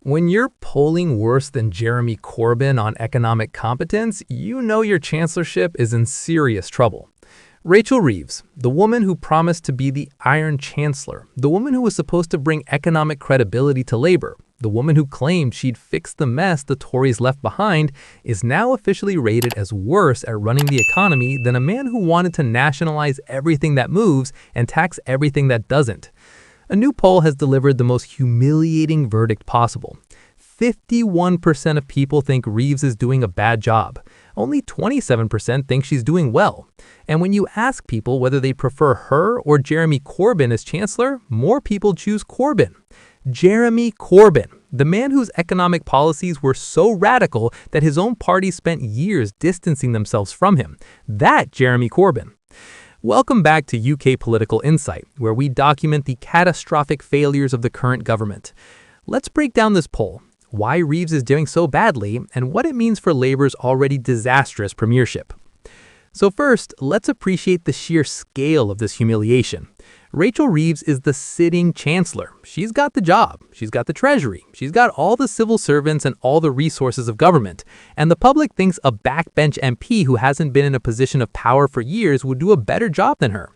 When you're polling worse than Jeremy Corbyn on economic competence, you know your chancellorship is in serious trouble. Rachel Reeves, the woman who promised to be the Iron Chancellor, the woman who was supposed to bring economic credibility to Labour, the woman who claimed she'd fix the mess the Tories left behind, is now officially rated as worse at running the economy than a man who wanted to nationalize everything that moves and tax everything that doesn't. A new poll has delivered the most humiliating verdict possible. 51% of people think Reeves is doing a bad job. Only 27% think she's doing well. And when you ask people whether they prefer her or Jeremy Corbyn as Chancellor, more people choose Corbyn. Jeremy Corbyn, the man whose economic policies were so radical that his own party spent years distancing themselves from him. That Jeremy Corbyn. Welcome back to UK Political Insight, where we document the catastrophic failures of the current government. Let's break down this poll, why Reeves is doing so badly, and what it means for Labour's already disastrous premiership. So first, let's appreciate the sheer scale of this humiliation. Rachel Reeves is the sitting chancellor. She's got the job, she's got the treasury, she's got all the civil servants and all the resources of government. And the public thinks a backbench MP who hasn't been in a position of power for years would do a better job than her.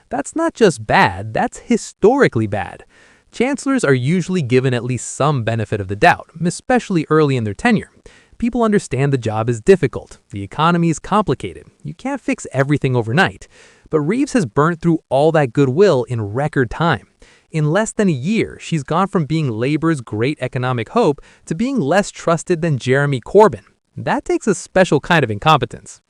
That's not just bad, that's historically bad. Chancellors are usually given at least some benefit of the doubt, especially early in their tenure. People understand the job is difficult, the economy is complicated, you can't fix everything overnight. But Reeves has burnt through all that goodwill in record time. In less than a year, she's gone from being Labour's great economic hope to being less trusted than Jeremy Corbyn. That takes a special kind of incompetence.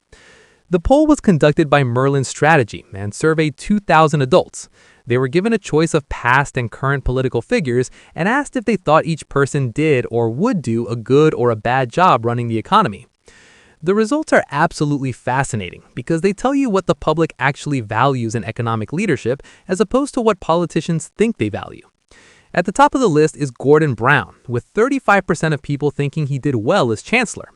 The poll was conducted by Merlin Strategy and surveyed 2,000 adults. They were given a choice of past and current political figures and asked if they thought each person did or would do a good or a bad job running the economy. The results are absolutely fascinating because they tell you what the public actually values in economic leadership as opposed to what politicians think they value. At the top of the list is Gordon Brown, with 35% of people thinking he did well as Chancellor.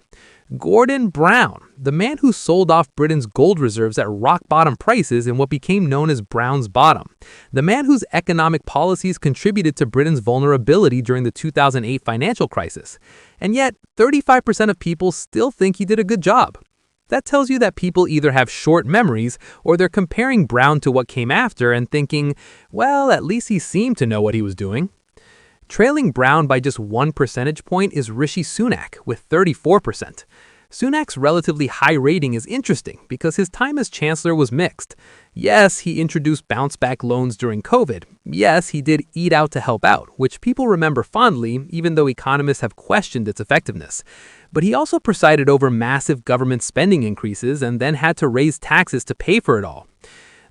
Gordon Brown, the man who sold off Britain's gold reserves at rock-bottom prices in what became known as Brown's Bottom. The man whose economic policies contributed to Britain's vulnerability during the 2008 financial crisis. And yet, 35% of people still think he did a good job. That tells you that people either have short memories or they're comparing Brown to what came after and thinking, well, at least he seemed to know what he was doing. Trailing Brown by just 1 percentage point is Rishi Sunak with 34%. Sunak's relatively high rating is interesting because his time as Chancellor was mixed. Yes, he introduced bounce-back loans during COVID. Yes, he did eat out to help out, which people remember fondly, even though economists have questioned its effectiveness. But he also presided over massive government spending increases and then had to raise taxes to pay for it all.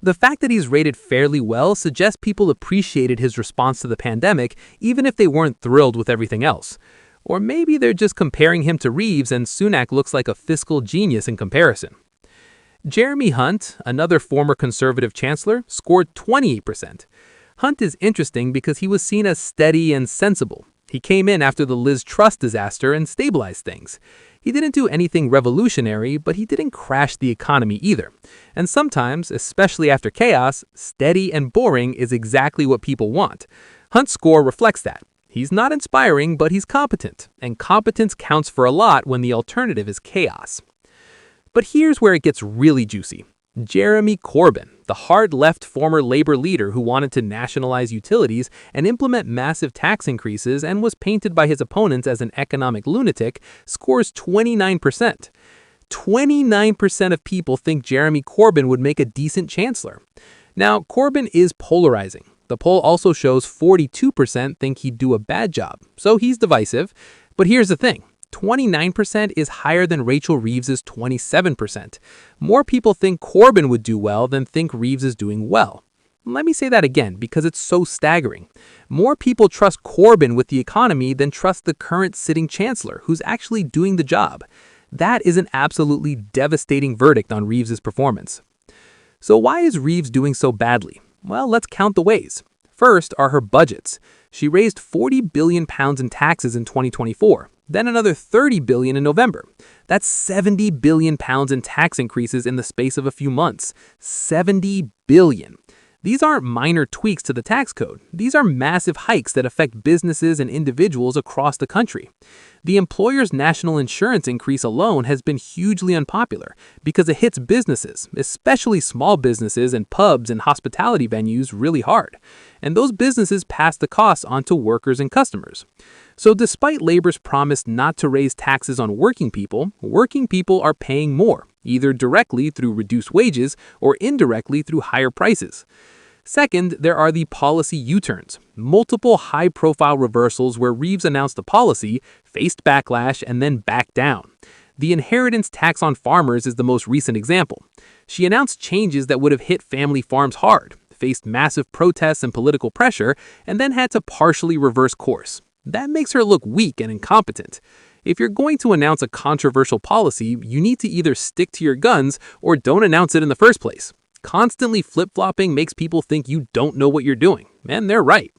The fact that he's rated fairly well suggests people appreciated his response to the pandemic, even if they weren't thrilled with everything else. Or maybe they're just comparing him to Reeves and Sunak looks like a fiscal genius in comparison. Jeremy Hunt, another former Conservative Chancellor, scored 28%. Hunt is interesting because he was seen as steady and sensible. He came in after the Liz Truss disaster and stabilized things. He didn't do anything revolutionary, but he didn't crash the economy either. And sometimes, especially after chaos, steady and boring is exactly what people want. Hunt's score reflects that. He's not inspiring, but he's competent. And competence counts for a lot when the alternative is chaos. But here's where it gets really juicy. Jeremy Corbyn, the hard-left former Labour leader who wanted to nationalize utilities and implement massive tax increases and was painted by his opponents as an economic lunatic, scores 29%. 29% of people think Jeremy Corbyn would make a decent chancellor. Now, Corbyn is polarizing. The poll also shows 42% think he'd do a bad job, so he's divisive. But here's the thing. 29% is higher than Rachel Reeves' 27%. More people think Corbyn would do well than think Reeves is doing well. Let me say that again because it's so staggering. More people trust Corbyn with the economy than trust the current sitting chancellor who's actually doing the job. That is an absolutely devastating verdict on Reeves' performance. So why is Reeves doing so badly? Well, let's count the ways. First are her budgets. She raised £40 billion in taxes in 2024. Then another $30 billion in November. That's £70 billion in tax increases in the space of a few months. $70 billion. These aren't minor tweaks to the tax code. These are massive hikes that affect businesses and individuals across the country. The employer's national insurance increase alone has been hugely unpopular because it hits businesses, especially small businesses and pubs and hospitality venues, really hard. And those businesses pass the costs on to workers and customers. So despite Labor's promise not to raise taxes on working people are paying more, either directly through reduced wages or indirectly through higher prices. Second, there are the policy U-turns, multiple high-profile reversals where Reeves announced a policy, faced backlash, and then backed down. The inheritance tax on farmers is the most recent example. She announced changes that would have hit family farms hard, faced massive protests and political pressure, and then had to partially reverse course. That makes her look weak and incompetent. If you're going to announce a controversial policy, you need to either stick to your guns or don't announce it in the first place. Constantly flip-flopping makes people think you don't know what you're doing, and they're right.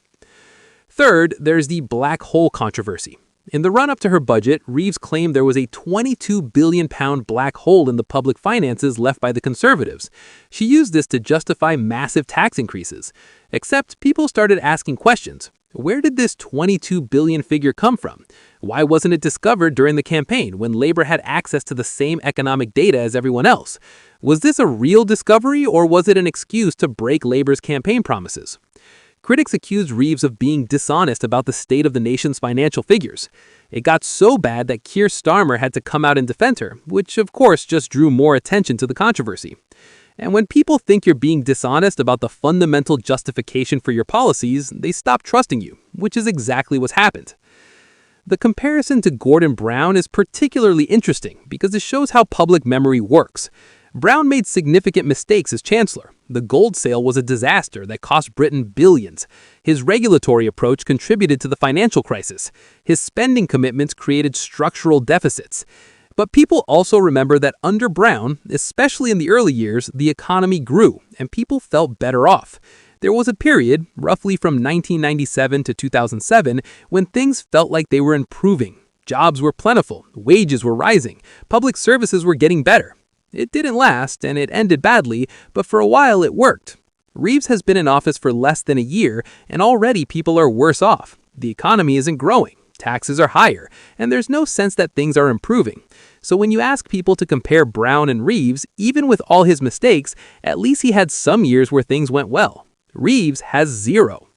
Third, there's the black hole controversy. In the run-up to her budget, Reeves claimed there was a £22 billion black hole in the public finances left by the Conservatives. She used this to justify massive tax increases. Except people started asking questions. Where did this $22 billion figure come from? Why wasn't it discovered during the campaign when Labor had access to the same economic data as everyone else? Was this a real discovery or was it an excuse to break Labor's campaign promises? Critics accused Reeves of being dishonest about the state of the nation's financial figures. It got so bad that Keir had to come out and defend her, which of course just drew more attention to the controversy. And when people think you're being dishonest about the fundamental justification for your policies, they stop trusting you, which is exactly what's happened. The comparison to Gordon Brown is particularly interesting because it shows how public memory works. Brown made significant mistakes as chancellor. The gold sale was a disaster that cost Britain billions. His regulatory approach contributed to the financial crisis. His spending commitments created structural deficits. But people also remember that under Brown, especially in the early years, the economy grew and people felt better off. There was a period, roughly from 1997 to 2007, when things felt like they were improving. Jobs were plentiful, wages were rising, public services were getting better. It didn't last and it ended badly, but for a while it worked. Reeves has been in office for less than a year and already people are worse off. The economy isn't growing. Taxes are higher, and there's no sense that things are improving. So when you ask people to compare Brown and Reeves, even with all his mistakes, at least he had some years where things went well. Reeves has zero.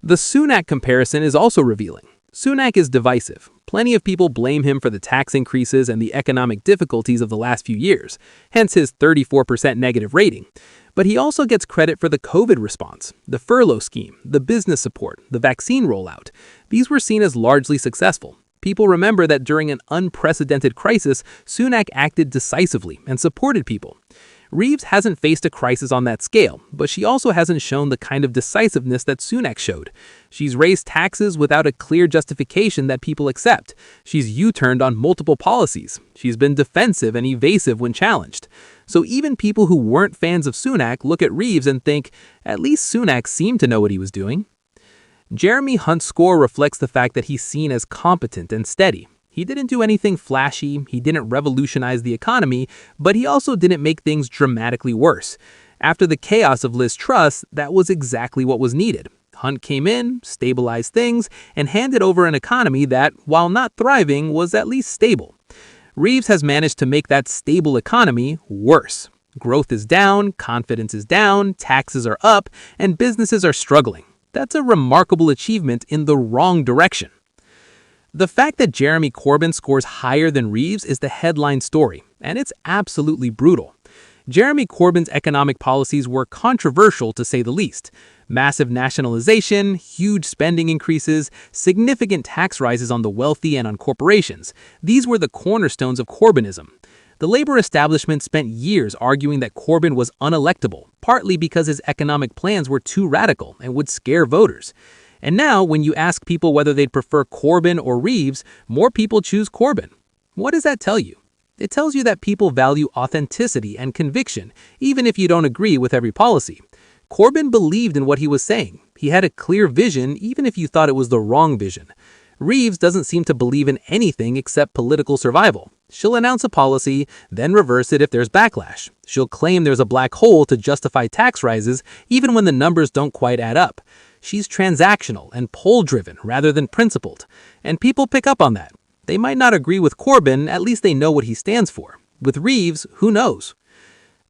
The Sunak comparison is also revealing. Sunak is divisive. Plenty of people blame him for the tax increases and the economic difficulties of the last few years, hence his 34% negative rating. But he also gets credit for the COVID response, the furlough scheme, the business support, the vaccine rollout. These were seen as largely successful. People remember that during an unprecedented crisis, Sunak acted decisively and supported people. Reeves hasn't faced a crisis on that scale, but she also hasn't shown the kind of decisiveness that Sunak showed. She's raised taxes without a clear justification that people accept. She's U-turned on multiple policies. She's been defensive and evasive when challenged. So even people who weren't fans of Sunak look at Reeves and think, at least Sunak seemed to know what he was doing. Jeremy Hunt's score reflects the fact that he's seen as competent and steady. He didn't do anything flashy, he didn't revolutionize the economy, but he also didn't make things dramatically worse. After the chaos of Liz Truss, that was exactly what was needed. Hunt came in, stabilized things, and handed over an economy that, while not thriving, was at least stable. Reeves has managed to make that stable economy worse. Growth is down, confidence is down, taxes are up, and businesses are struggling. That's a remarkable achievement in the wrong direction. The fact that Jeremy Corbyn scores higher than Reeves is the headline story, and it's absolutely brutal. Jeremy Corbyn's economic policies were controversial to say the least. Massive nationalization, huge spending increases, significant tax rises on the wealthy and on corporations. These were the cornerstones of Corbynism. The Labour establishment spent years arguing that Corbyn was unelectable, partly because his economic plans were too radical and would scare voters. And now, when you ask people whether they'd prefer Corbyn or Reeves, more people choose Corbyn. What does that tell you? It tells you that people value authenticity and conviction, even if you don't agree with every policy. Corbyn believed in what he was saying. He had a clear vision, even if you thought it was the wrong vision. Reeves doesn't seem to believe in anything except political survival. She'll announce a policy, then reverse it if there's backlash. She'll claim there's a black hole to justify tax rises even when the numbers don't quite add up. She's transactional and poll-driven rather than principled. And people pick up on that. They might not agree with Corbyn, at least they know what he stands for. With Reeves, who knows?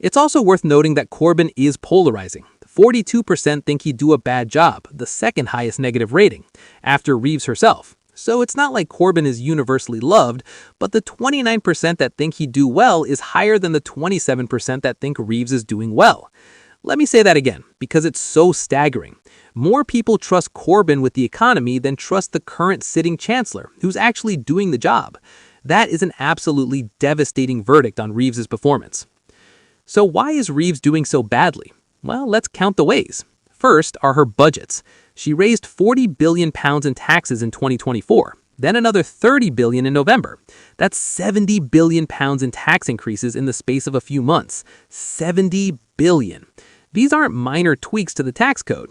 It's also worth noting that Corbyn is polarizing. 42% think he'd do a bad job, the second highest negative rating, after Reeves herself. So it's not like Corbyn is universally loved, but the 29% that think he'd do well is higher than the 27% that think Reeves is doing well. Let me say that again, because it's so staggering. More people trust Corbyn with the economy than trust the current sitting chancellor, who's actually doing the job. That is an absolutely devastating verdict on Reeves's performance. So why is Reeves doing so badly? Well, let's count the ways. First are her budgets. She raised £40 billion in taxes in 2024, then another $30 billion in November. That's £70 billion in tax increases in the space of a few months. $70 billion. These aren't minor tweaks to the tax code.